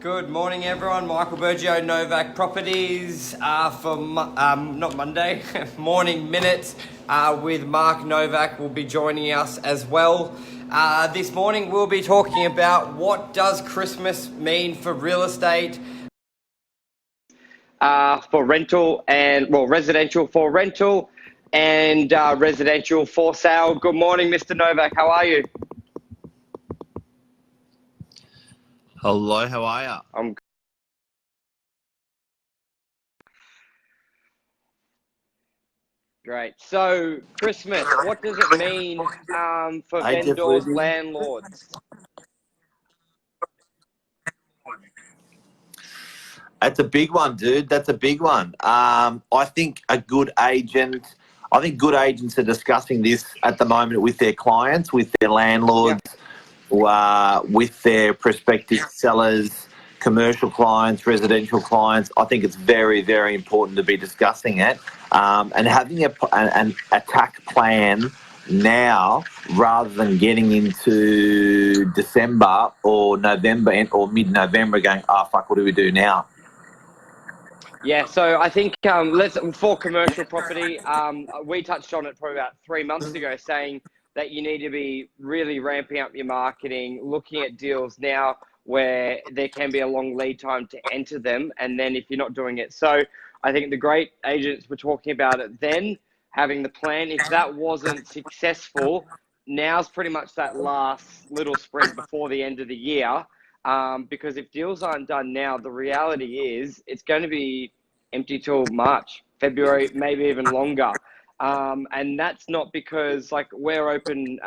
Good morning, everyone. Michael Bergio, Novak Properties for not Monday, morning minutes with Mark Novak will be joining us as well. This morning we'll be talking about what does Christmas mean for real estate, for rental and residential for rental and residential for sale. Good morning, Mr. Novak. How are you? Hello, how are you? I'm great. So, Christmas, what does it mean for Hey, Jeff vendors, Luby. landlords? That's a big one, dude. That's a big one. I think good agents are discussing this at the moment with their clients, with their landlords, with their prospective sellers, commercial clients, residential clients. I think it's very, very important to be discussing it and having an attack plan now rather than getting into December or November or mid-November going, fuck, what do we do now? Yeah, so I think for commercial property, we touched on it probably about 3 months ago, saying that you need to be really ramping up your marketing, looking at deals now where there can be a long lead time to enter them, and then if you're not doing it. So I think the great agents were talking about it then, having the plan. If that wasn't successful, now's pretty much that last little sprint before the end of the year. Because if deals aren't done now, the reality is it's going to be empty till March, February, maybe even longer. And that's not because we're open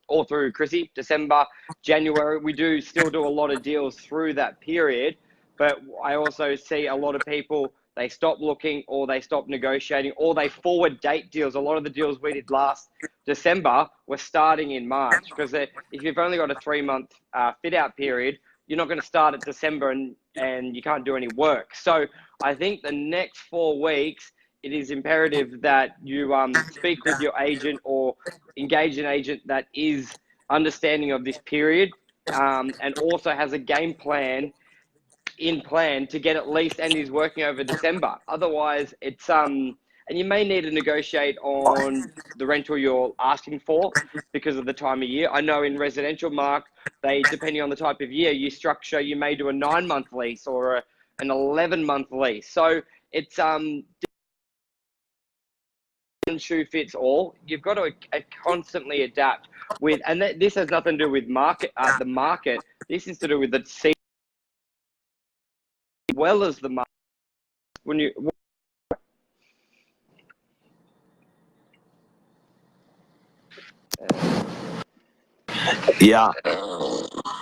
all through Chrissy, December, January. We do still do a lot of deals through that period. But I also see a lot of people, they stop looking or they stop negotiating or they forward date deals. A lot of the deals we did last December were starting in March because if you've only got a 3-month fit out period, you're not going to start at December and you can't do any work. So I think the next 4 weeks, it is imperative that you speak with your agent or engage an agent that is understanding of this period and also has a game plan to get at least and is working over December. Otherwise, it's and you may need to negotiate on the rental you're asking for because of the time of year. I know in residential, Mark, depending on the type of year you structure, you may do a 9-month lease or an 11-month lease. So it's shoe fits all. You've got to constantly adapt with, and this has nothing to do with the market. This is to do with the season as well as the market. When you Yeah.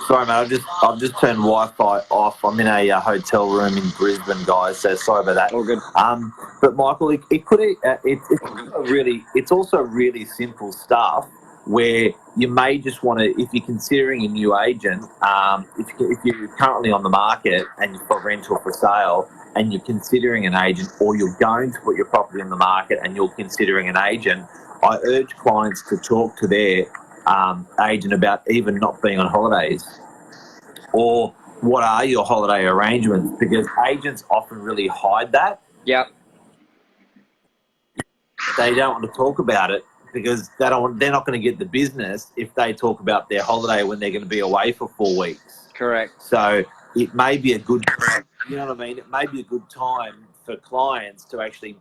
Sorry, mate. I've just turned Wi-Fi off. I'm in a hotel room in Brisbane, guys. So sorry about that. all good. But Michael, it's also really simple stuff where you may just want to, if you're considering a new agent, if you're currently on the market and you've got rental for sale and you're considering an agent, or you're going to put your property on the market and you're considering an agent, I urge clients to talk to their agent about even not being on holidays, or what are your holiday arrangements, because agents often really hide that. Yeah. They don't want to talk about it because they're not going to get the business if they talk about their holiday when they're going to be away for 4 weeks. Correct. So it may be a good, you know what I mean? It may be a good time for clients to actually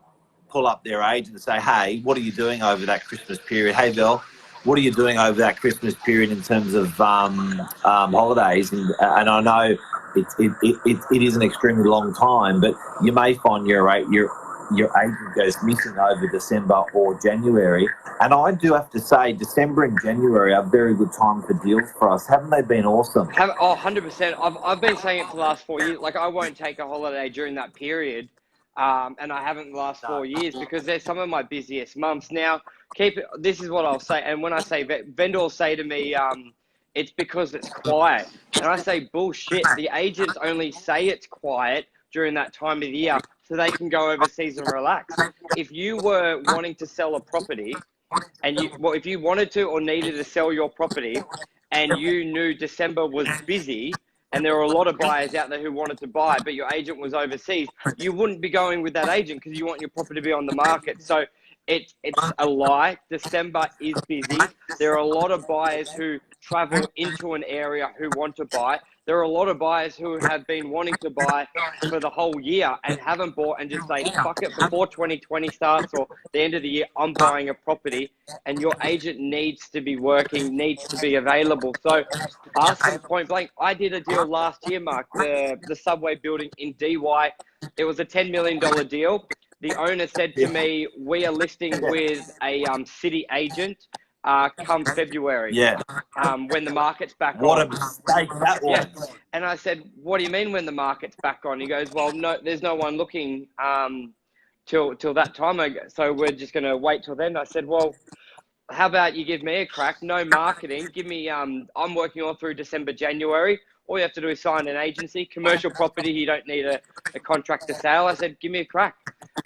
pull up their agent and say, hey, what are you doing over that Christmas period? Hey, Bill, what are you doing over that Christmas period in terms of holidays? And I know it is an extremely long time, but you may find your agent goes missing over December or January. And I do have to say, December and January are very good times for deals for us. Haven't they been awesome? 100%. I've been saying it for the last 4 years. I won't take a holiday during that period. And I haven't the last 4 years because they're some of my busiest months. Now, this is what I'll say. And when I say vendors say to me, it's because it's quiet. And I say, bullshit. The agents only say it's quiet during that time of the year so they can go overseas and relax. If you were wanting to sell a property and if you wanted to or needed to sell your property and you knew December was busy, and there were a lot of buyers out there who wanted to buy, but your agent was overseas, you wouldn't be going with that agent because you want your property to be on the market. So it's a lie. December is busy. There are a lot of buyers who travel into an area who want to buy. There are a lot of buyers who have been wanting to buy for the whole year and haven't bought and just say, fuck it, before 2020 starts or the end of the year, I'm buying a property. And your agent needs to be working, needs to be available. So ask them point blank. I did a deal last year, Mark, the subway building in DY. It was a $10 million deal. The owner said to me, we are listing with a city agent come February. Yeah. When the market's back on. What a mistake that was. Yeah. And I said, what do you mean when the market's back on? He goes, well, no, there's no one looking till that time. So we're just going to wait till then. I said, well, how about you give me a crack? No marketing. Give me, I'm working all through December, January. All you have to do is sign an agency. Commercial property, you don't need a contract to sale. I said, give me a crack.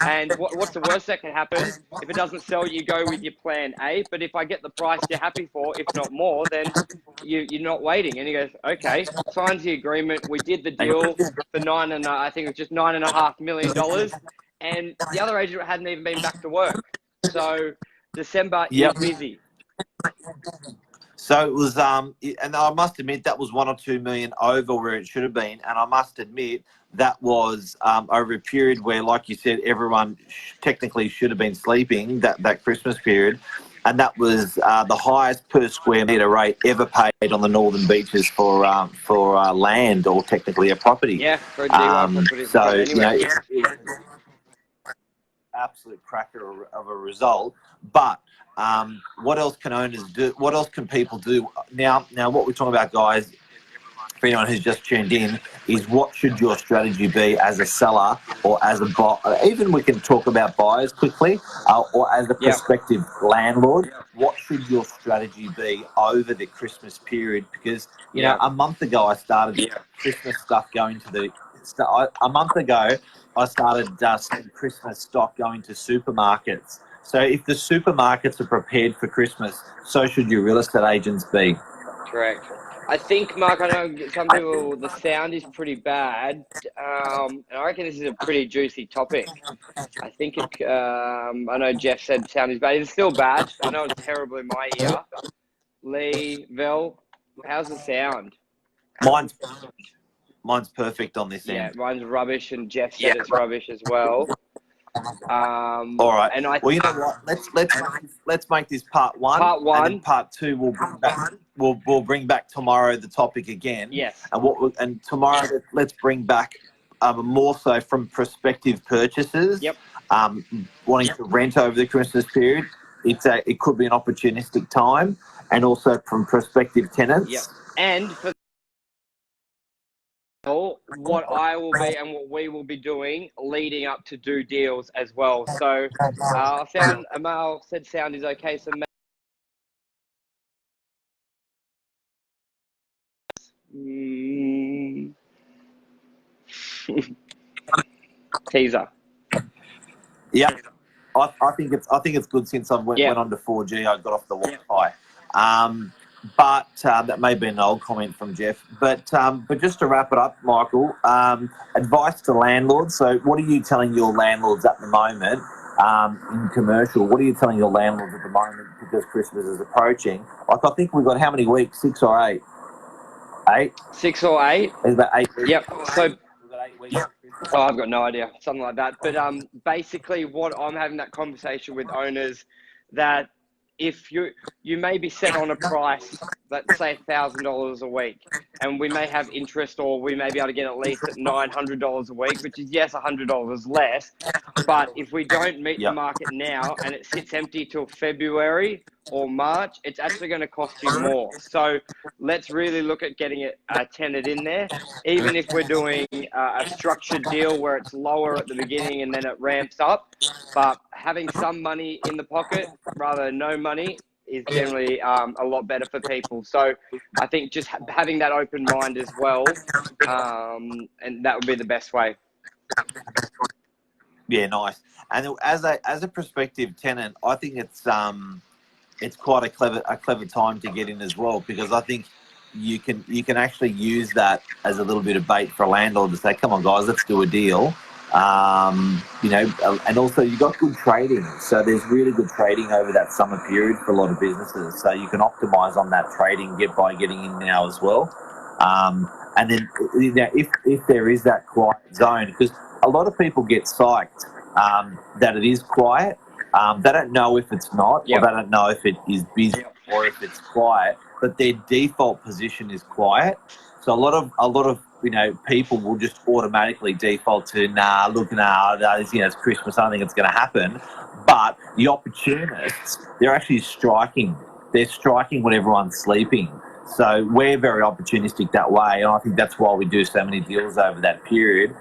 And what's the worst that can happen? If it doesn't sell, you go with your plan A. But if I get the price you're happy for, if not more, then you're not waiting. And he goes, okay, signs the agreement. We did the deal for I think it was just $9.5 million. And the other agent hadn't even been back to work. So December is busy. So it was, and I must admit that was 1 or 2 million over where it should have been. And I must admit that was over a period where, like you said, everyone technically should have been sleeping that Christmas period. And that was the highest per square metre rate ever paid on the northern beaches for land, or technically a property. Yeah, for a DY property. So, anyway. you know, it's absolute cracker of a result. But what else can owners do? What else can people do? Now what we're talking about, guys, for anyone who's just tuned in, is what should your strategy be as a seller or as a buyer? Even we can talk about buyers quickly, or as a prospective landlord. What should your strategy be over the Christmas period? Because, you know, a month ago I started Christmas stuff going to the... A month ago I started seeing Christmas stock going to supermarkets. So if the supermarkets are prepared for Christmas, so should your real estate agents be. Correct. I think, Mark, I know some people, the sound is pretty bad. And I reckon this is a pretty juicy topic. I think I know Jeff said sound is bad. It's still bad. I know it's terrible in my ear. Lee, Vel, how's the sound? Mine's perfect on this end. Yeah, mine's rubbish, and Jeff said it's rubbish as well. All right. And well, you know what? Let's make this part one. And then part two we'll bring back tomorrow the topic again. Yes. And tomorrow let's bring back more so from prospective purchasers. Yep. Wanting to rent over the Christmas period. It could be an opportunistic time, and also from prospective tenants. Yep. And for what I will be and what we will be doing leading up to do deals as well. So Amal said sound is okay. So teaser. Yeah, I think it's good since I went on to 4G. I got off the Wi-Fi. But that may be an old comment from Jeff. But just to wrap it up, Michael, advice to landlords. So what are you telling your landlords at the moment in commercial? What are you telling your landlords at the moment because Christmas is approaching? Like, I think we've got how many weeks? 6 or 8? 8? 6 or 8? It's about 8 weeks. Yep. So we've got 8 weeks. Oh, I've got no idea, something like that. But basically, what I'm having that conversation with owners, that if you may be set on a price, let's say $1,000 a week, and we may have interest, or we may be able to get at least at $900 a week, which is, yes, $100 less. But if we don't meet the market now and it sits empty till February or March, it's actually going to cost you more. So let's really look at getting a tenant in there, even if we're doing a structured deal where it's lower at the beginning and then it ramps up. But having some money in the pocket rather than no money is generally a lot better for people. So I think just having that open mind as well, and that would be the best way. Yeah, nice. And as a prospective tenant, I think it's quite a clever time to get in as well, because I think you can actually use that as a little bit of bait for a landlord to say, come on guys, let's do a deal. And also you've got good trading. So there's really good trading over that summer period for a lot of businesses. So you can optimize on that trading by getting in now as well. And then if there is that quiet zone, because a lot of people get psyched that it is quiet. They don't know if it's not, or they don't know if it is busy or if it's quiet, but their default position is quiet. So a lot of people will just automatically default to it's Christmas, I don't think it's going to happen. But the opportunists, they're actually striking. They're striking when everyone's sleeping. So we're very opportunistic that way, and I think that's why we do so many deals over that period.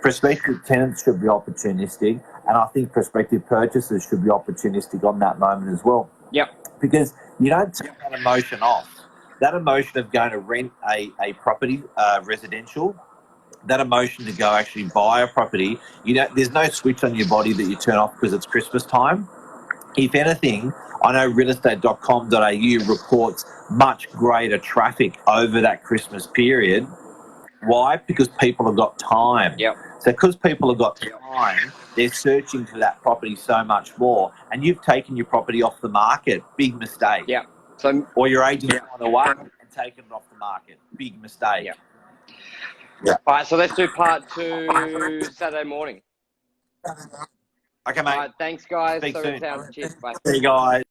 Prospective tenants should be opportunistic, and I think prospective purchasers should be opportunistic on that moment as well. Yep. Because you don't take that emotion off. That emotion of going to rent a property, residential, that emotion to go actually buy a property, there's no switch on your body that you turn off because it's Christmas time. If anything, I know realestate.com.au reports much greater traffic over that Christmas period. Why? Because people have got time. Yep. So because people have got time, they're searching for that property so much more. And you've taken your property off the market. Big mistake. Yeah. So, or your agent's gone away and taken it off the market. Big mistake. Yeah. All right, so let's do part 2 Saturday morning. Okay, mate. All right, thanks, guys. Speak soon. Cheers. Bye. See you guys.